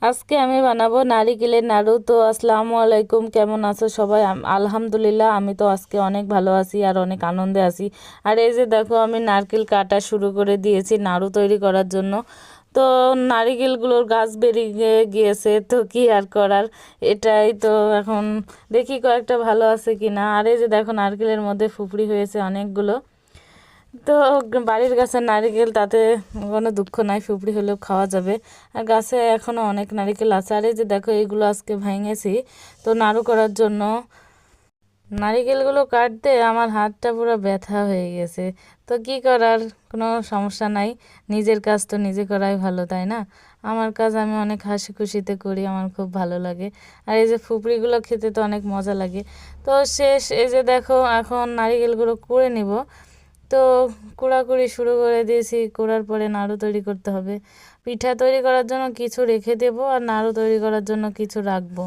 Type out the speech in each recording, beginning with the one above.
আজকে আমি বানাবো নারিকেলের নাড়ু। তো আসসালামু আলাইকুম, কেমন আছো সবাই? আলহামদুলিল্লাহ, আমি তো আজকে অনেক ভালো আছি আর অনেক আনন্দে আছি। আর এই যে দেখো, আমি নারকেল কাটা শুরু করে দিয়েছি নাড়ু তৈরি করার জন্য। তো নারিকেলগুলোর গাছ বেরিয়ে গিয়েছে, তো কি আর করার, এটাই তো। এখন দেখি কয়েকটা ভালো আছে কিনা। আর এই যে দেখো, নারকেলের মধ্যে ফুফড়ি হয়েছে অনেকগুলো। তো বাড়ির গাছের নারিকেল, তাতে কোনো দুঃখ নাই, ফুপড়ি হলেও খাওয়া যাবে। আর গাছে এখনও অনেক নারিকেল আছে। আর এই যে দেখো, এইগুলো আজকে ভেঙেছি তো নাড়ু করার জন্য। নারিকেলগুলো কাটতে আমার হাতটা পুরো ব্যথা হয়ে গেছে। তো কি করার, কোনো সমস্যা নাই। নিজের কাজ তো নিজে করাই ভালো, তাই না? আমার কাজ আমি অনেক হাসি খুশিতে করি, আমার খুব ভালো লাগে। আর এই যে ফুপড়িগুলো খেতে তো অনেক মজা লাগে। তো শেষ, এই যে দেখো, এখন নারিকেলগুলো কুড়ে নিব। তো কুড়াকুড়ি শুরু করে দিয়েছি। কুড়ার পরে নাড়ু তৈরি করতে হবে। পিঠা তৈরি করার জন্য কিছু রেখে দেব, আর নাড়ু তৈরি করার জন্য কিছু রাখবো।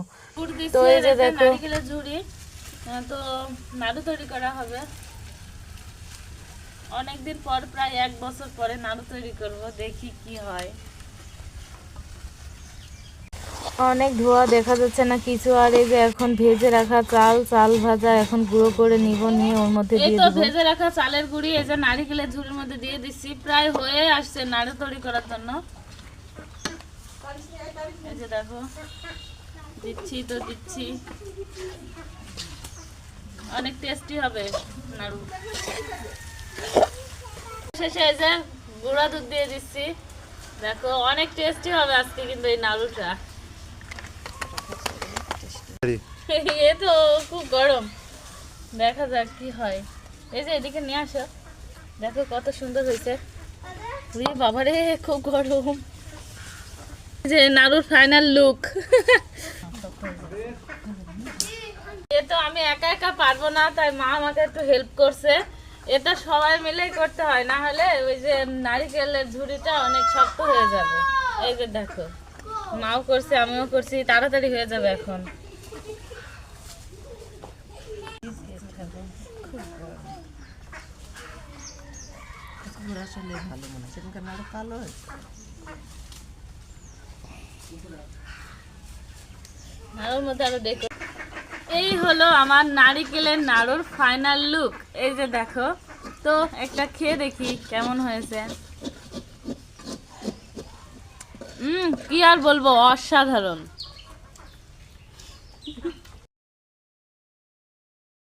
তো এই যে দেখো, নারকেলের ঝুড়ি। তো নাড়ু তৈরি করা হবে অনেকদিন পর, প্রায় 1 বছর পরে নাড়ু তৈরি করব, দেখি কি হয়। অনেক ধোয়া, দেখা যাচ্ছে না কিছু। আর এই যে এখন ভেজে রাখা চাল ভাজা এখন গুঁড়ো করে নিব, নিয়ে ওর মধ্যে দিয়ে দেব। ভেজে রাখা চালের গুঁড়ি এই যে নারকেলের ঝুড়ির মধ্যে দিয়ে দিচ্ছি। প্রায় হয়ে আসছে নাড়ু তৈরি করার জন্য। এই যে দেখো, দিচ্ছি। অনেক টেস্টি হবে নাড়ু। শেষে এই যে গুঁড়া দুধ দিয়ে দিচ্ছি। দেখো, অনেক টেস্টি হবে আজকে কিন্তু এই নাড়ুটা। এ তো খুব গরম, দেখা যাক কি হয়। এই যে এদিকে নিয়ে আসো, দেখো কত সুন্দর হয়েছে। বাবারে, খুব গরম। যে নাড়ুর ফাইনাল লুক। এ তো আমি একা একা পারবো না, তাই মা আমাকে একটু হেল্প করছে। এটা সবাই মিলেই করতে হয়, না হলে ওই যে নারিকেলের ঝুড়িটা অনেক শক্ত হয়ে যাবে। এই যে দেখো, মাও করছে, আমিও করছি, তাড়াতাড়ি হয়ে যাবে এখন। নাড়ুর মধ্যে আরো দেখো, এই হলো আমার নারিকেলের নাড়ুর ফাইনাল লুক। এই যে দেখো, তো একটা খেয়ে দেখি কেমন হয়েছে। কি আর বলবো, অসাধারণ।